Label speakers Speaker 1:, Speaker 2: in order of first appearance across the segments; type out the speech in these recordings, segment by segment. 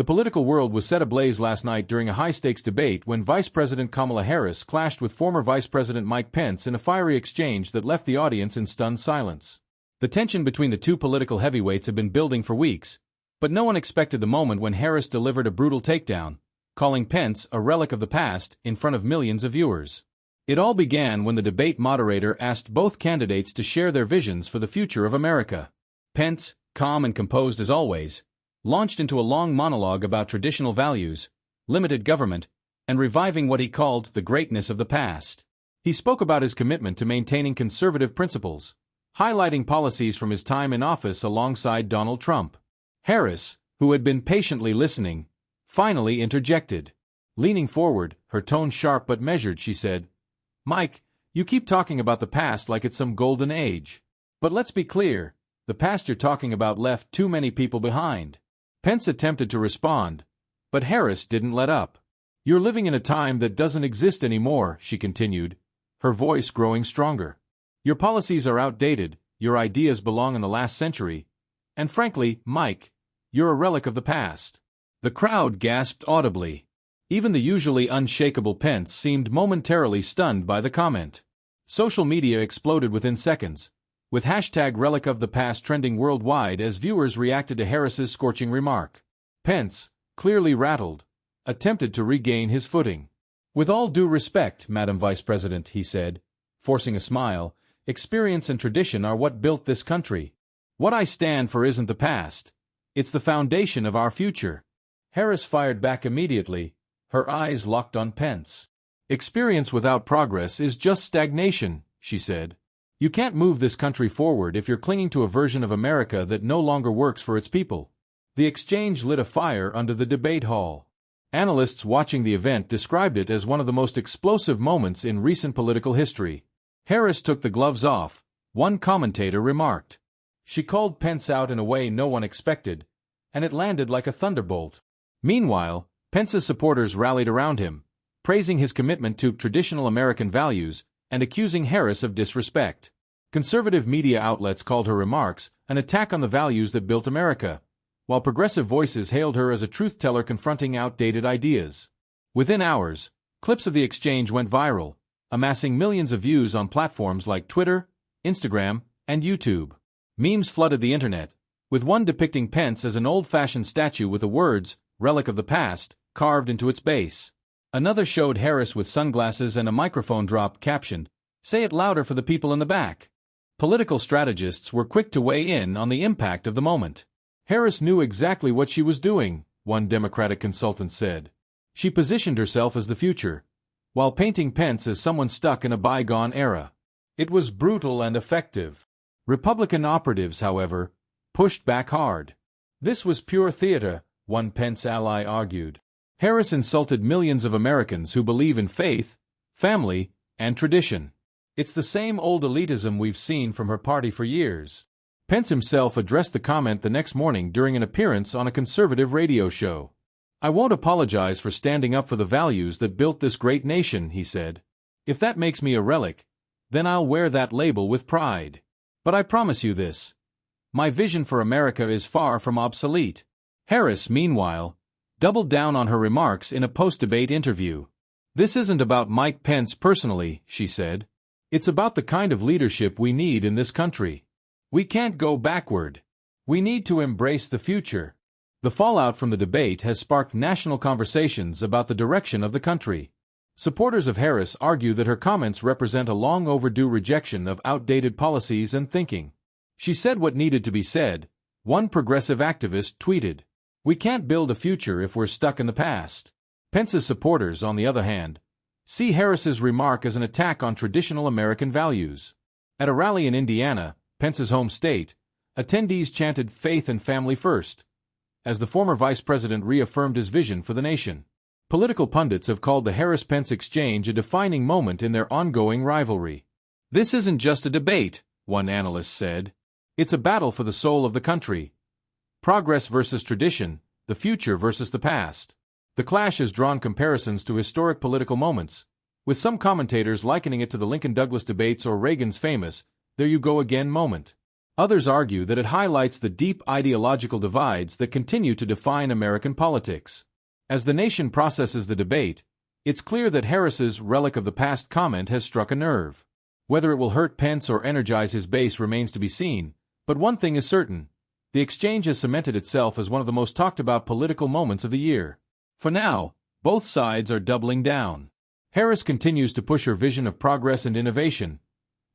Speaker 1: The political world was set ablaze last night during a high-stakes debate when Vice President Kamala Harris clashed with former Vice President Mike Pence in a fiery exchange that left the audience in stunned silence. The tension between the two political heavyweights had been building for weeks, but no one expected the moment when Harris delivered a brutal takedown, calling Pence a relic of the past in front of millions of viewers. It all began when the debate moderator asked both candidates to share their visions for the future of America. Pence, calm and composed as always, launched into a long monologue about traditional values, limited government, and reviving what he called the greatness of the past. He spoke about his commitment to maintaining conservative principles, highlighting policies from his time in office alongside Donald Trump. Harris, who had been patiently listening, finally interjected. Leaning forward, her tone sharp but measured, she said, "Mike, you keep talking about the past like it's some golden age. But let's be clear, the past you're talking about left too many people behind." Pence attempted to respond, but Harris didn't let up. "You're living in a time that doesn't exist anymore," she continued, her voice growing stronger. "Your policies are outdated, your ideas belong in the last century, and frankly, Mike, you're a relic of the past." The crowd gasped audibly. Even the usually unshakable Pence seemed momentarily stunned by the comment. Social media exploded within seconds, with #RELIC of the past trending worldwide as viewers reacted to Harris's scorching remark. Pence, clearly rattled, attempted to regain his footing. "With all due respect, Madam Vice President," he said, forcing a smile, "experience and tradition are what built this country. What I stand for isn't the past. It's the foundation of our future." Harris fired back immediately, her eyes locked on Pence. "Experience without progress is just stagnation," she said. "You can't move this country forward if you're clinging to a version of America that no longer works for its people." The exchange lit a fire under the debate hall. Analysts watching the event described it as one of the most explosive moments in recent political history. Harris took the gloves off, one commentator remarked. She called Pence out in a way no one expected, and it landed like a thunderbolt. Meanwhile, Pence's supporters rallied around him, praising his commitment to traditional American values and accusing Harris of disrespect. Conservative media outlets called her remarks an attack on the values that built America, while progressive voices hailed her as a truth-teller confronting outdated ideas. Within hours, clips of the exchange went viral, amassing millions of views on platforms like Twitter, Instagram, and YouTube. Memes flooded the internet, with one depicting Pence as an old-fashioned statue with the words, "Relic of the past," carved into its base. Another showed Harris with sunglasses and a microphone drop captioned, "Say it louder for the people in the back." Political strategists were quick to weigh in on the impact of the moment. Harris knew exactly what she was doing, one Democratic consultant said. She positioned herself as the future, while painting Pence as someone stuck in a bygone era. It was brutal and effective. Republican operatives, however, pushed back hard. This was pure theater, one Pence ally argued. Harris insulted millions of Americans who believe in faith, family, and tradition. It's the same old elitism we've seen from her party for years. Pence himself addressed the comment the next morning during an appearance on a conservative radio show. "I won't apologize for standing up for the values that built this great nation," he said. "If that makes me a relic, then I'll wear that label with pride. But I promise you this. My vision for America is far from obsolete." Harris, meanwhile, doubled down on her remarks in a post-debate interview. "This isn't about Mike Pence personally," she said. "It's about the kind of leadership we need in this country. We can't go backward. We need to embrace the future." The fallout from the debate has sparked national conversations about the direction of the country. Supporters of Harris argue that her comments represent a long-overdue rejection of outdated policies and thinking. "She said what needed to be said," one progressive activist tweeted. "We can't build a future if we're stuck in the past." Pence's supporters, on the other hand, see Harris's remark as an attack on traditional American values. At a rally in Indiana, Pence's home state, attendees chanted "Faith and Family First," as the former vice president reaffirmed his vision for the nation. Political pundits have called the Harris-Pence exchange a defining moment in their ongoing rivalry. "This isn't just a debate," one analyst said. "It's a battle for the soul of the country. Progress versus tradition, the future versus the past." The clash has drawn comparisons to historic political moments, with some commentators likening it to the Lincoln-Douglas debates or Reagan's famous "there you go again" moment. Others argue that it highlights the deep ideological divides that continue to define American politics. As the nation processes the debate, it's clear that Harris's "relic of the past" comment has struck a nerve. Whether it will hurt Pence or energize his base remains to be seen, but one thing is certain: the exchange has cemented itself as one of the most talked-about political moments of the year. For now, both sides are doubling down. Harris continues to push her vision of progress and innovation,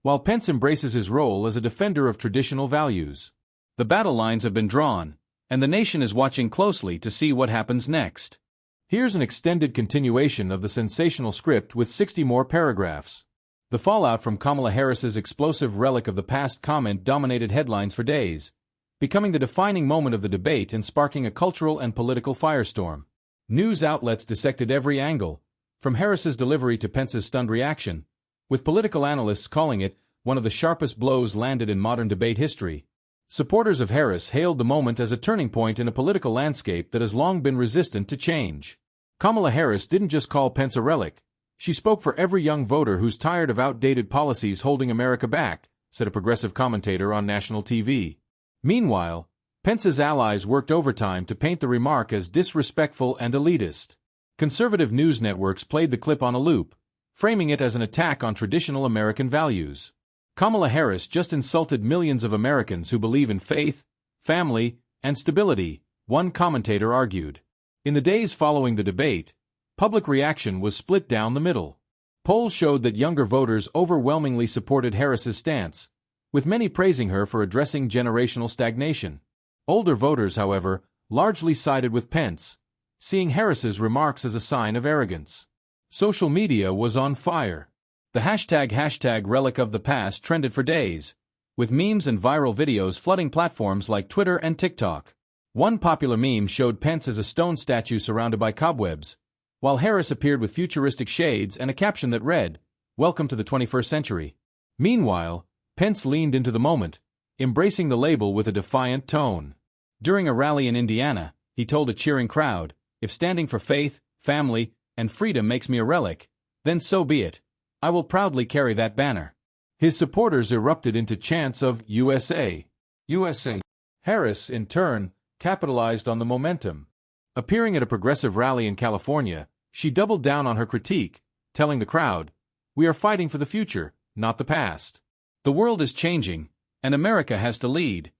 Speaker 1: while Pence embraces his role as a defender of traditional values. The battle lines have been drawn, and the nation is watching closely to see what happens next. Here's an extended continuation of the sensational script with 60 more paragraphs. The fallout from Kamala Harris's explosive "relic of the past" comment dominated headlines for days, becoming the defining moment of the debate and sparking a cultural and political firestorm. News outlets dissected every angle, from Harris's delivery to Pence's stunned reaction, with political analysts calling it one of the sharpest blows landed in modern debate history. Supporters of Harris hailed the moment as a turning point in a political landscape that has long been resistant to change. Kamala Harris didn't just call Pence a relic, she spoke for every young voter who's tired of outdated policies holding America back, said a progressive commentator on national TV. Meanwhile, Pence's allies worked overtime to paint the remark as disrespectful and elitist. Conservative news networks played the clip on a loop, framing it as an attack on traditional American values. Kamala Harris just insulted millions of Americans who believe in faith, family, and stability, one commentator argued. In the days following the debate, public reaction was split down the middle. Polls showed that younger voters overwhelmingly supported Harris's stance, with many praising her for addressing generational stagnation. Older voters, however, largely sided with Pence, seeing Harris's remarks as a sign of arrogance. Social media was on fire. The hashtag "relic of the past" trended for days, with memes and viral videos flooding platforms like Twitter and TikTok. One popular meme showed Pence as a stone statue surrounded by cobwebs, while Harris appeared with futuristic shades and a caption that read, "Welcome to the 21st century." Meanwhile, Pence leaned into the moment, embracing the label with a defiant tone. During a rally in Indiana, he told a cheering crowd, "If standing for faith, family, and freedom makes me a relic, then so be it. I will proudly carry that banner." His supporters erupted into chants of "USA, USA." Harris, in turn, capitalized on the momentum. Appearing at a progressive rally in California, she doubled down on her critique, telling the crowd, "We are fighting for the future, not the past. The world is changing, and America has to lead,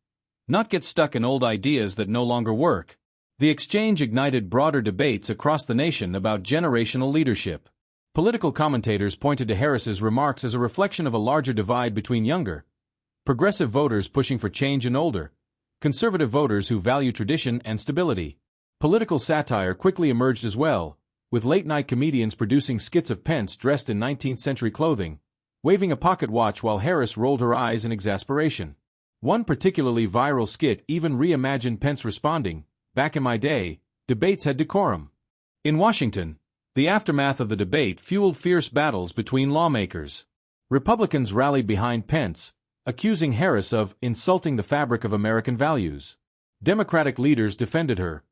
Speaker 1: not get stuck in old ideas that no longer work." The exchange ignited broader debates across the nation about generational leadership. Political commentators pointed to Harris's remarks as a reflection of a larger divide between younger, progressive voters pushing for change and older, conservative voters who value tradition and stability. Political satire quickly emerged as well, with late-night comedians producing skits of Pence dressed in 19th-century clothing, waving a pocket watch while Harris rolled her eyes in exasperation. One particularly viral skit even reimagined Pence responding, "Back in my day, debates had decorum." In Washington, the aftermath of the debate fueled fierce battles between lawmakers. Republicans rallied behind Pence, accusing Harris of insulting the fabric of American values. Democratic leaders defended her,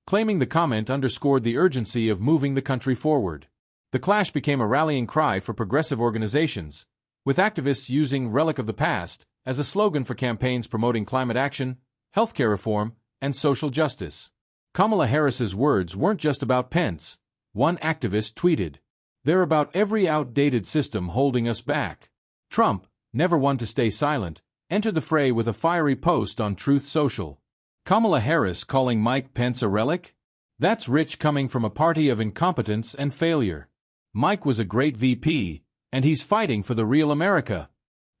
Speaker 1: claiming the comment underscored the urgency of moving the country forward. The clash became a rallying cry for progressive organizations, with activists using "relic of the past" as a slogan for campaigns promoting climate action, healthcare reform, and social justice. Kamala Harris's words weren't just about Pence, one activist tweeted. "They're about every outdated system holding us back." Trump, never one to stay silent, entered the fray with a fiery post on Truth Social. Kamala Harris calling Mike Pence a relic? That's rich coming from a party of incompetence and failure. Mike was a great VP, and he's fighting for the real America.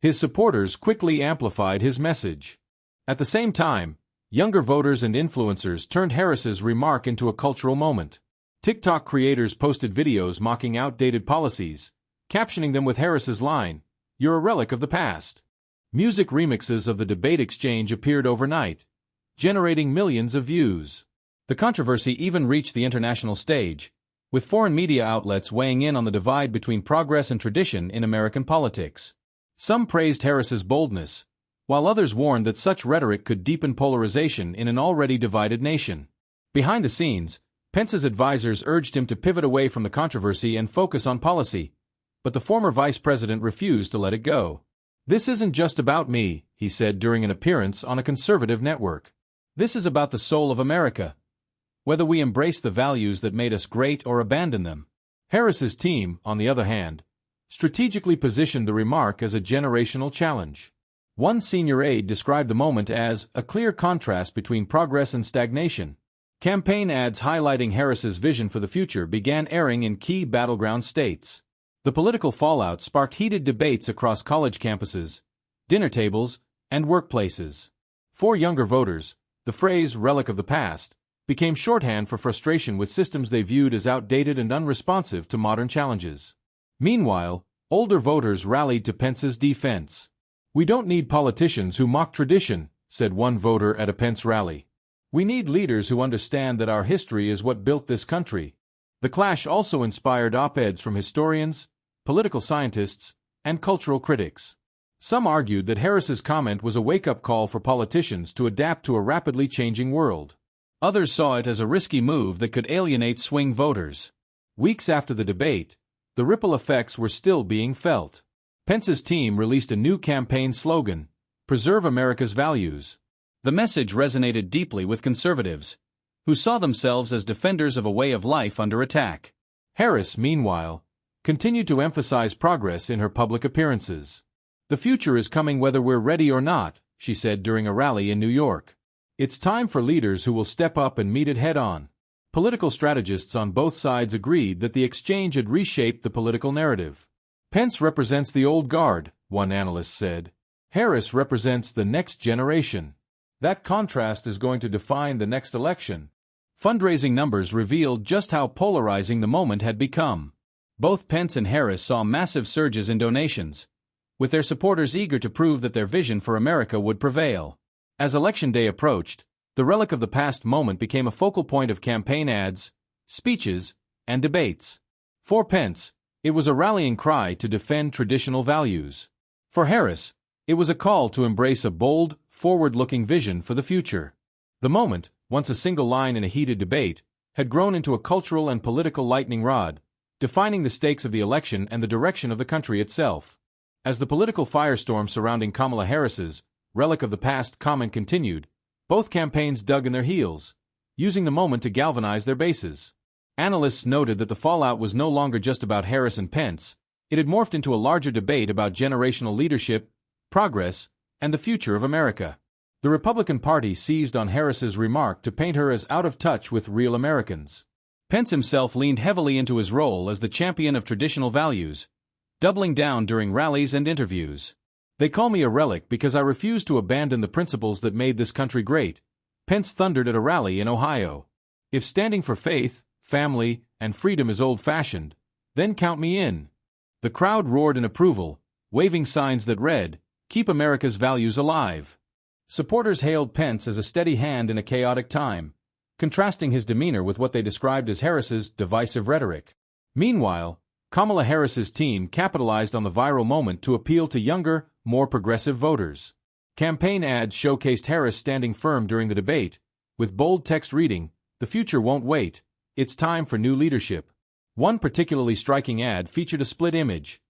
Speaker 1: His supporters quickly amplified his message. At the same time, younger voters and influencers turned Harris's remark into a cultural moment. TikTok creators posted videos mocking outdated policies, captioning them with Harris's line, "You're a relic of the past." Music remixes of the debate exchange appeared overnight, generating millions of views. The controversy even reached the international stage, with foreign media outlets weighing in on the divide between progress and tradition in American politics. Some praised Harris's boldness, while others warned that such rhetoric could deepen polarization in an already divided nation. Behind the scenes, Pence's advisors urged him to pivot away from the controversy and focus on policy, but the former vice president refused to let it go. "This isn't just about me," he he said during an appearance on a conservative network. This is about the soul of America. Whether we embrace the values that made us great or abandon them. Harris's team, on the other hand, strategically positioned the remark as a generational challenge. One senior aide described the moment as a clear contrast between progress and stagnation. Campaign ads highlighting Harris's vision for the future began airing in key battleground states. The political fallout sparked heated debates across college campuses, dinner tables, and workplaces. For younger voters, the phrase "relic of the past" became shorthand for frustration with systems they viewed as outdated and unresponsive to modern challenges. Meanwhile, older voters rallied to Pence's defense. "We don't need politicians who mock tradition," said one voter at a Pence rally. "We need leaders who understand that our history is what built this country." The clash also inspired op-eds from historians, political scientists, and cultural critics. Some argued that Harris's comment was a wake-up call for politicians to adapt to a rapidly changing world. Others saw it as a risky move that could alienate swing voters. Weeks after the debate, the ripple effects were still being felt. Pence's team released a new campaign slogan, "Preserve America's Values." The message resonated deeply with conservatives, who saw themselves as defenders of a way of life under attack. Harris, meanwhile, continued to emphasize progress in her public appearances. "The future is coming whether we're ready or not," she said during a rally in New York. "It's time for leaders who will step up and meet it head-on." Political strategists on both sides agreed that the exchange had reshaped the political narrative. "Pence represents the old guard," one analyst said. "Harris represents the next generation. That contrast is going to define the next election." Fundraising numbers revealed just how polarizing the moment had become. Both Pence and Harris saw massive surges in donations, with their supporters eager to prove that their vision for America would prevail. As Election Day approached, the relic of the past moment became a focal point of campaign ads, speeches, and debates. For Pence, it was a rallying cry to defend traditional values. For Harris, it was a call to embrace a bold, forward-looking vision for the future. The moment, once a single line in a heated debate, had grown into a cultural and political lightning rod, defining the stakes of the election and the direction of the country itself. As the political firestorm surrounding Kamala Harris's "relic of the past" comment continued, both campaigns dug in their heels, using the moment to galvanize their bases. Analysts noted that the fallout was no longer just about Harris and Pence, it had morphed into a larger debate about generational leadership, progress, and the future of America. The Republican Party seized on Harris's remark to paint her as out of touch with real Americans. Pence himself leaned heavily into his role as the champion of traditional values, doubling down during rallies and interviews. "They call me a relic because I refuse to abandon the principles that made this country great," Pence thundered at a rally in Ohio. "If standing for faith, family, and freedom is old-fashioned, then count me in." The crowd roared in approval, waving signs that read, "Keep America's values alive." Supporters hailed Pence as a steady hand in a chaotic time, contrasting his demeanor with what they described as Harris's divisive rhetoric. Meanwhile, Kamala Harris's team capitalized on the viral moment to appeal to younger, more progressive voters. Campaign ads showcased Harris standing firm during the debate, with bold text reading, "The future won't wait, it's time for new leadership." One particularly striking ad featured a split image,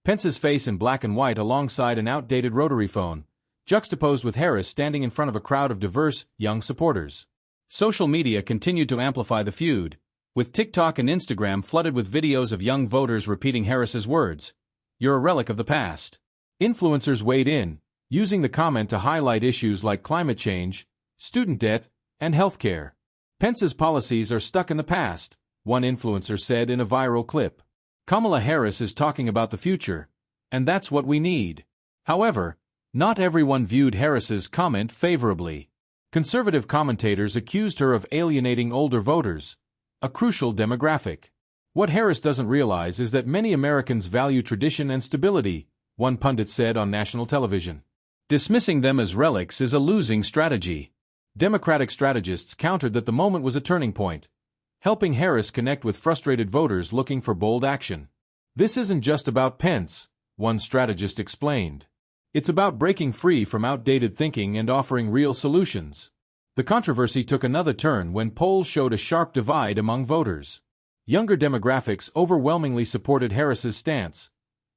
Speaker 1: Pence's face in black and white alongside an outdated rotary phone, juxtaposed with Harris standing in front of a crowd of diverse, young supporters. Social media continued to amplify the feud, with TikTok and Instagram flooded with videos of young voters repeating Harris's words, "You're a relic of the past." Influencers weighed in, using the comment to highlight issues like climate change, student debt, and healthcare. "Pence's policies are stuck in the past," one influencer said in a viral clip. "Kamala Harris is talking about the future, and that's what we need." However, not everyone viewed Harris's comment favorably. Conservative commentators accused her of alienating older voters, a crucial demographic. "What Harris doesn't realize is that many Americans value tradition and stability," one pundit said on national television. Dismissing them as relics is a losing strategy. Democratic strategists countered that the moment was a turning point, helping Harris connect with frustrated voters looking for bold action. "This isn't just about Pence," one strategist explained. "It's about breaking free from outdated thinking and offering real solutions." The controversy took another turn when polls showed a sharp divide among voters. Younger demographics overwhelmingly supported Harris's stance,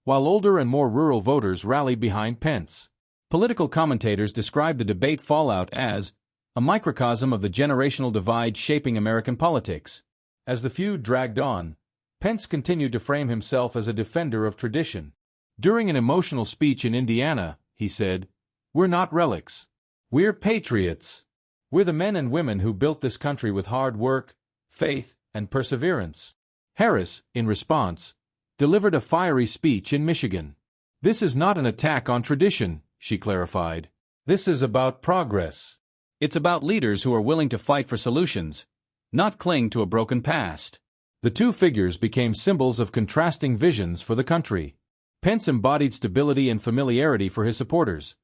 Speaker 1: while older and more rural voters rallied behind Pence. Political commentators described the debate fallout as a microcosm of the generational divide shaping American politics. As the feud dragged on, Pence continued to frame himself as a defender of tradition. During an emotional speech in Indiana, he said, "We're not relics. We're patriots. We're the men and women who built this country with hard work, faith, and perseverance." Harris, in response, delivered a fiery speech in Michigan. "This is not an attack on tradition," she clarified. "This is about progress. It's about leaders who are willing to fight for solutions, not cling to a broken past." The two figures became symbols of contrasting visions for the country. Pence embodied stability and familiarity for his supporters,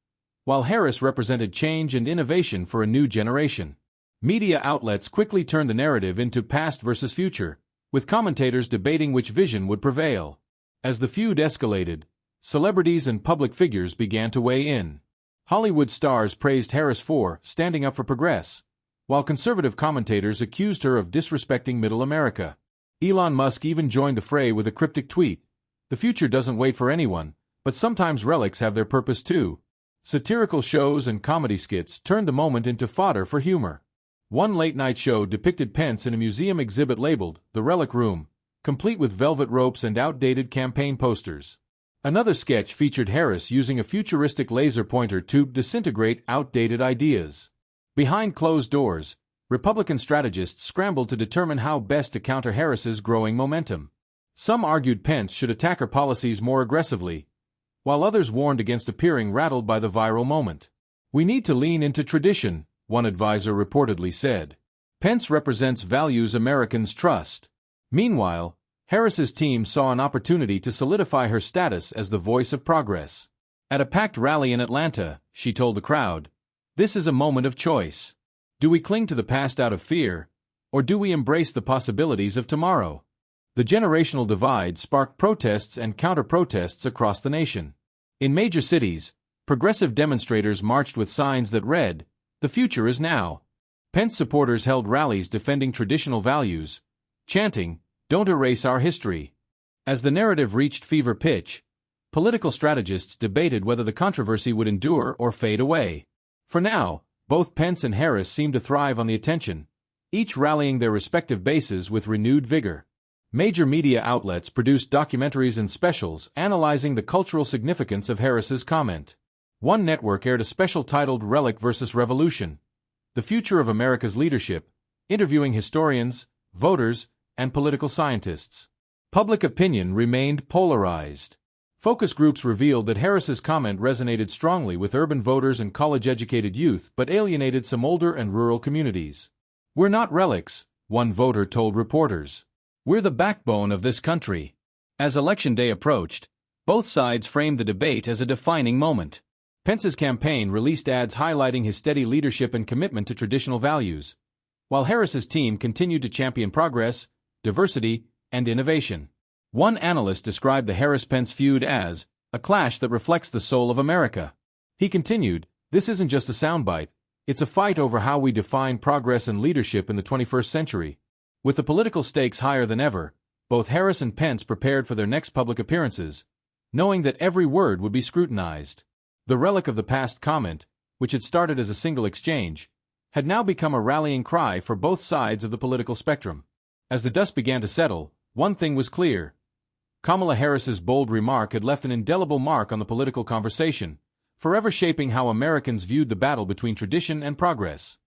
Speaker 1: while Harris represented change and innovation for a new generation. Media outlets quickly turned the narrative into past versus future, with commentators debating which vision would prevail. As the feud escalated, celebrities and public figures began to weigh in. Hollywood stars praised Harris for standing up for progress, while conservative commentators accused her of disrespecting middle America. Elon Musk even joined the fray with a cryptic tweet, "The future doesn't wait for anyone, but sometimes relics have their purpose too." Satirical shows and comedy skits turned the moment into fodder for humor. One late-night show depicted Pence in a museum exhibit labeled The Relic Room, complete with velvet ropes and outdated campaign posters. Another sketch featured Harris using a futuristic laser pointer to disintegrate outdated ideas. Behind closed doors, Republican strategists scrambled to determine how best to counter Harris's growing momentum. Some argued Pence should attack her policies more aggressively, while others warned against appearing rattled by the viral moment. "We need to lean into tradition," one advisor reportedly said. "Pence represents values Americans trust." Meanwhile, Harris's team saw an opportunity to solidify her status as the voice of progress. At a packed rally in Atlanta, she told the crowd, "This is a moment of choice. Do we cling to the past out of fear, or do we embrace the possibilities of tomorrow?" The generational divide sparked protests and counter-protests across the nation. In major cities, progressive demonstrators marched with signs that read, "The future is now." Pence supporters held rallies defending traditional values, chanting, "Don't erase our history." As the narrative reached fever pitch, political strategists debated whether the controversy would endure or fade away. For now, both Pence and Harris seemed to thrive on the attention, each rallying their respective bases with renewed vigor. Major media outlets produced documentaries and specials analyzing the cultural significance of Harris's comment. One network aired a special titled Relic vs. Revolution: The Future of America's Leadership, interviewing historians, voters, and political scientists. Public opinion remained polarized. Focus groups revealed that Harris's comment resonated strongly with urban voters and college-educated youth but alienated some older and rural communities. "We're not relics," one voter told reporters. "We're the backbone of this country." As Election Day approached, both sides framed the debate as a defining moment. Pence's campaign released ads highlighting his steady leadership and commitment to traditional values, while Harris's team continued to champion progress, diversity, and innovation. One analyst described the Harris-Pence feud as a clash that reflects the soul of America. He continued, "This isn't just a soundbite, it's a fight over how we define progress and leadership in the 21st century." With the political stakes higher than ever, both Harris and Pence prepared for their next public appearances, knowing that every word would be scrutinized. The relic of the past comment, which had started as a single exchange, had now become a rallying cry for both sides of the political spectrum. As the dust began to settle, one thing was clear. Kamala Harris's bold remark had left an indelible mark on the political conversation, forever shaping how Americans viewed the battle between tradition and progress.